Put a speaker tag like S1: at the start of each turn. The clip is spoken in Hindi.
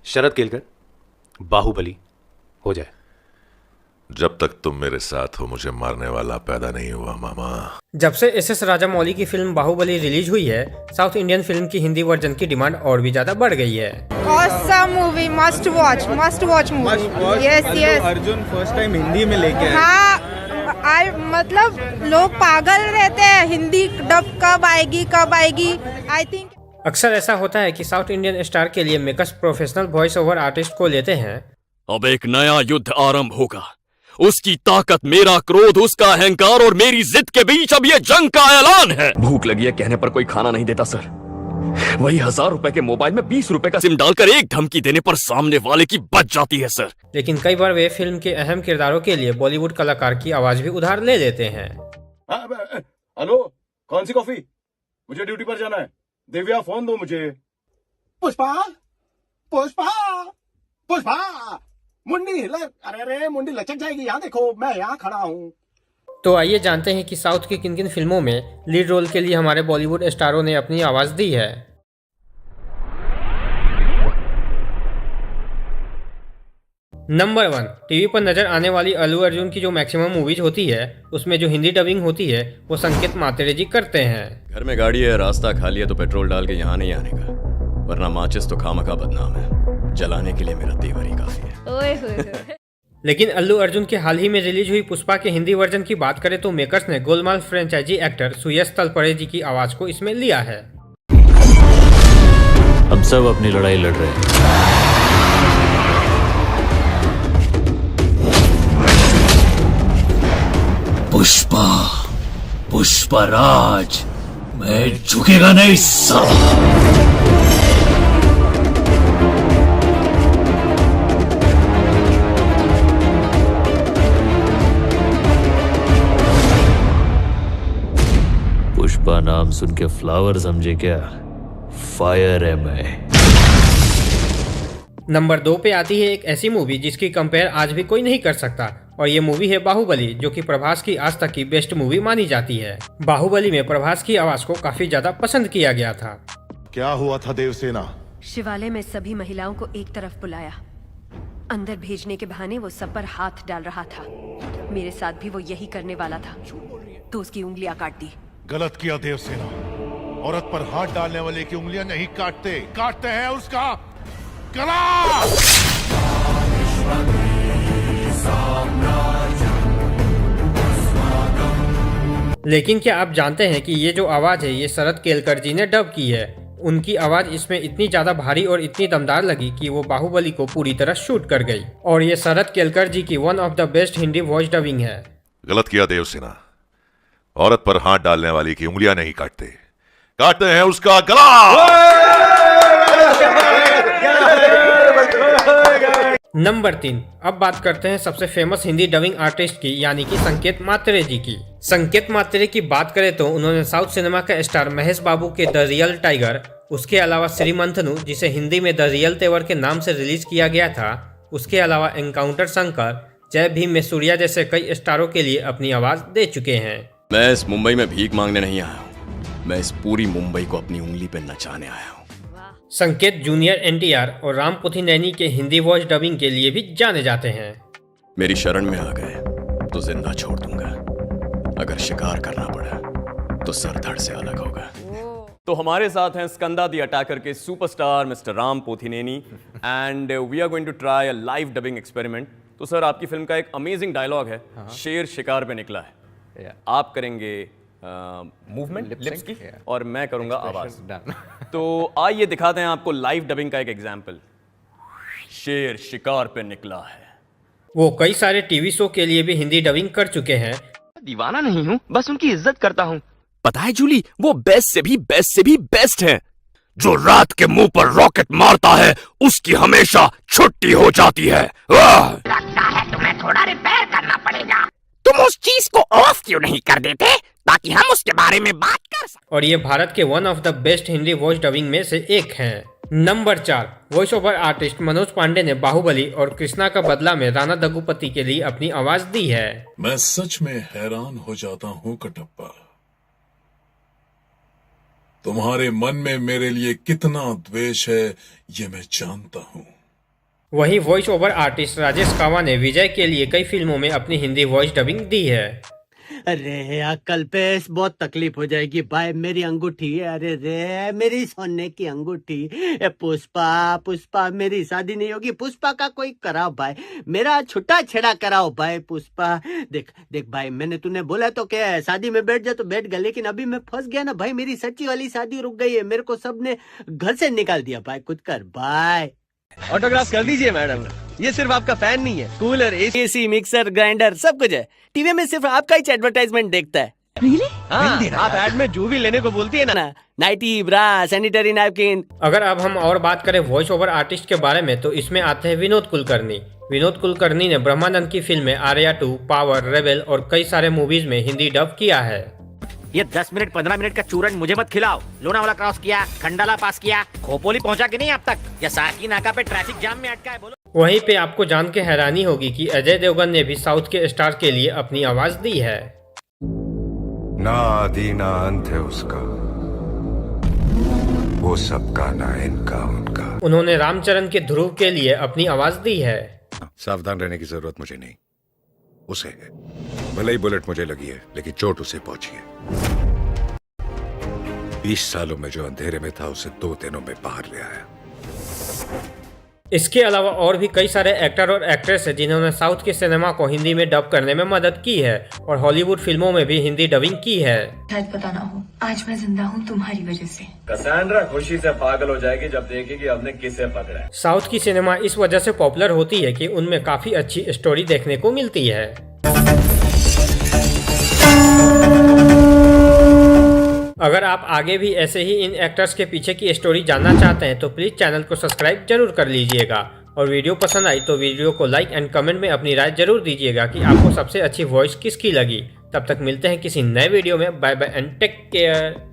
S1: शरद केलकर, बाहुबली हो जाए।
S2: जब तक तुम मेरे साथ हो मुझे मारने वाला पैदा नहीं हुआ मामा।
S3: जब से एस.एस. राजामौली की फिल्म बाहुबली रिलीज हुई है, साउथ इंडियन फिल्म की हिंदी वर्जन की डिमांड और भी ज्यादा बढ़ गई है।
S4: Awesome movie, must watch movie. Yes.
S5: Arjun first time Hindi में लेके आए।
S4: हाँ, मतलब लोग पागल रहते हैं, हिंदी डब कब आएगी। आई थिंक
S3: अक्सर ऐसा होता है कि साउथ इंडियन स्टार के लिए makers professional voice over artist को लेते हैं।
S6: अब एक नया युद्ध आरंभ होगा। उसकी ताकत, मेरा क्रोध, उसका अहंकार और मेरी जिद के बीच अब ये जंग का ऐलान है। भूख लगी है कहने पर कोई खाना नहीं देता सर। वही 1000 रुपए के मोबाइल में 20 रुपए का सिम डालकर एक धमकी देने पर सामने वाले की बच जाती है सर।
S3: लेकिन कई बार वे फिल्म के अहम किरदारों के लिए बॉलीवुड कलाकार की आवाज भी उधार ले लेते हैं।
S7: हेलो, कौन सी कॉफी? मुझे ड्यूटी पर जाना है। दिव्या फोन दो मुझे। पुष्पा मुंडी अरे मुंडी लचक जाएगी, यहाँ देखो मैं यहाँ खड़ा हूँ।
S3: तो आइए जानते हैं कि साउथ की किन किन फिल्मों में लीड रोल के लिए हमारे बॉलीवुड स्टारों ने अपनी आवाज दी है। नंबर 1, टीवी पर नजर आने वाली अल्लू अर्जुन की जो मैक्सिमम मूवीज होती है उसमें जो हिंदी डबिंग होती है वो संकेत मात्रे जी करते हैं।
S6: घर में गाड़ी है, रास्ता खाली है तो पेट्रोल डाल के यहाँ नहीं आने का, वरना माचिस तो खामखा बदनाम है। जलाने के लिए मेरा तेवर ही काफी है।
S3: लेकिन अल्लू अर्जुन के हाल ही में रिलीज हुई पुष्पा के हिंदी वर्जन की बात करें तो मेकर्स ने गोलमाल फ्रेंचाइजी एक्टर सुयश तलपड़े जी की आवाज को इसमें लिया है।
S8: हम सब अपनी लड़ाई लड़ रहे हैं। पुष्पराज, मैं झुकेगा नहीं साला। पुष्पा नाम सुन के फ्लावर समझे क्या? फायर है मैं।
S3: नंबर 2 पे आती है एक ऐसी मूवी जिसकी कंपेयर आज भी कोई नहीं कर सकता, और ये मूवी है बाहुबली, जो कि प्रभास की आज तक की बेस्ट मूवी मानी जाती है। बाहुबली में प्रभास की आवाज को काफी ज्यादा पसंद किया गया था।
S2: क्या हुआ था देवसेना?
S9: शिवालय में सभी महिलाओं को एक तरफ बुलाया, अंदर भेजने के बहाने वो सब पर हाथ डाल रहा था। मेरे साथ भी वो यही करने वाला था, तो उसकी उंगलियां काट दी।
S2: गलत किया देवसेना। औरत पर हाथ डालने वाले की उंगलियां नहीं काटते हैं उसका गला।
S3: लेकिन क्या आप जानते हैं कि ये जो आवाज है ये शरद केलकर जी ने डब की है। उनकी आवाज इसमें इतनी ज्यादा भारी और इतनी दमदार लगी कि वो बाहुबली को पूरी तरह शूट कर गई, और ये शरद केलकर जी की one of the best Hindi voice dubbing है।
S2: गलत किया देवसेना। औरत पर हाथ डालने वाली की उंगलियां नहीं काटते हैं उसका गला।
S3: नंबर 3, अब बात करते हैं सबसे फेमस हिंदी डबिंग आर्टिस्ट की, यानी कि संकेत मात्रे जी की। संकेत मात्रे की बात करें तो उन्होंने साउथ सिनेमा के स्टार महेश बाबू के द रियल टाइगर, उसके अलावा श्रीमंथनु जिसे हिंदी में द रियल तेवर के नाम से रिलीज किया गया था, उसके अलावा एनकाउंटर शंकर, जय भीम में सूर्या जैसे कई स्टारों के लिए अपनी आवाज दे चुके हैं।
S6: मैं इस मुंबई में भीख मांगने नहीं आया हूँ, मैं इस पूरी मुंबई को अपनी उंगली पे नचाने आया हूँ।
S3: संकेत जूनियर एनटीआर और राम पुथिनैनी के हिंदी वॉइस डबिंग के लिए भी जाने जाते हैं।
S6: मेरी शरण में आ गए तो जिंदा छोड़ दूंगा, अगर शिकार करना पड़ा तो सर धड़ से अलग होगा। तो हमारे साथ हैं स्कंदा द अटैकर के superstar mister Ram Pothineni, and we are going to try a live dubbing experiment. तो सर, आपकी फिल्म का एक अमेजिंग डायलॉग है, शेर शिकार पे निकला है। आप करेंगे मूवमेंट लिप्स की और मैं करूंगा आवाज। तो आइए दिखाते हैं आपको लाइव डबिंग का एक एग्जांपल। शेर शिकार पे निकला है।
S3: वो कई सारे टीवी शो के लिए भी हिंदी डबिंग कर चुके हैं।
S10: दीवाना नहीं हूँ, बस उनकी इज्जत करता हूँ।
S6: पता है जूली, वो बेस्ट से भी बेस्ट है। जो रात के मुंह पर रॉकेट मारता है उसकी हमेशा छुट्टी हो जाती है।
S10: लगता है तुम्हें थोड़ा रिपेयर करना पड़ेगा। तुम उस चीज को ऑफ क्यों नहीं कर देते ताकि हम उसके बारे में बात कर सकें।
S3: और ये भारत के one of the best Hindi voice dubbing में से एक हैं। Number 4, voice over artist Manoj Pandey ने बाहुबली और कृष्णा का बदला में राणा दग्गुपति के लिए अपनी आवाज दी है।
S11: मैं सच में हैरान हो जाता हूँ कटप्पा, तुम्हारे मन में मेरे लिए कितना द्वेष है ये मैं जानता हूँ।
S3: वहीं वॉइस ओवर आर्टिस्ट राजेश कावा ने विजय के लिए कई फिल्मों में अपनी हिंदी वॉइस डबिंग दी है।
S12: अरे अकल पे बहुत तकलीफ हो जाएगी भाई, मेरी अंगूठी है, अरे रे मेरी सोने की अंगूठी। पुष्पा पुष्पा मेरी शादी नहीं होगी, पुष्पा का कोई कराओ भाई, मेरा छुट्टा छेड़ा कराओ भाई। पुष्पा देख देख भाई, मैंने तूने बोला तो क्या शादी में बैठ जा तो बैठ गया, लेकिन अभी मैं फंस गया ना भाई, मेरी सच्ची वाली शादी रुक गई है, मेरे को सबने घर से निकाल दिया भाई, कुछ कर भाई।
S13: ऑटोग्राफ कर दीजिए मैडम, ये सिर्फ आपका फैन नहीं है, कूलर, एसी, मिक्सर, ग्राइंडर सब कुछ है। टीवी में सिर्फ आपका ही एडवर्टाइजमेंट देखता है। हाँ, आप ऐड में जो भी लेने को बोलती है ना, नाइटी, ब्रा, सैनिटरी नैपकिन।
S3: अगर अब हम और बात करें वॉइस ओवर आर्टिस्ट के बारे में तो इसमें आते हैं विनोद कुलकर्णी। विनोद कुलकर्णी ने ब्रह्मानंद की फिल्में आर्या 2, पावर, रेबेल और कई सारे मूवीज में हिंदी डब किया है।
S10: ये 10 मिनट 15 मिनट का चूरन मुझे मत खिलाओ। लोनावाला क्रॉस किया, खंडाला पास किया, खोपोली पहुंचा कि नहीं अब तक, या साकी नाका पे ट्रैफिक जाम में अटका है, बोलो।
S3: वहीं पे आपको जान के हैरानी होगी कि अजय देवगन ने भी साउथ के स्टार के लिए अपनी आवाज दी है।
S14: ना आदि ना अंत है उसका, वो सबका ना इनका उनका।
S3: उन्होंने रामचरण के ध्रुव के लिए अपनी आवाज दी है।
S14: सावधान रहने की जरूरत मुझे नहीं, उसे है। भले ही बुलेट मुझे लगी है, लेकिन चोट उसे पहुंची है। 20 सालों में जो अंधेरे में था, उसे 2 दिनों में बाहर ले आया।
S3: इसके अलावा और भी कई सारे एक्टर और एक्ट्रेस हैं जिन्होंने साउथ के सिनेमा को हिंदी में डब करने में मदद की है और हॉलीवुड फिल्मों में भी हिंदी डबिंग की है।
S15: शायद पता ना हो, आज मैं जिंदा हूँ तुम्हारी वजह से।
S7: कसांड्रा खुशी से पागल हो जाएगी जब देखेगी हमने किसे पकड़ा है।
S3: साउथ की सिनेमा इस वजह से पॉपुलर होती है कि उनमें काफी अच्छी स्टोरी देखने को मिलती है। अगर आप आगे भी ऐसे ही इन एक्टर्स के पीछे की स्टोरी जानना चाहते हैं तो प्लीज चैनल को सब्सक्राइब जरूर कर लीजिएगा और वीडियो पसंद आई तो वीडियो को लाइक एंड कमेंट में अपनी राय जरूर दीजिएगा कि आपको सबसे अच्छी वॉइस किसकी लगी। तब तक मिलते हैं किसी नए वीडियो में। Bye bye and take care.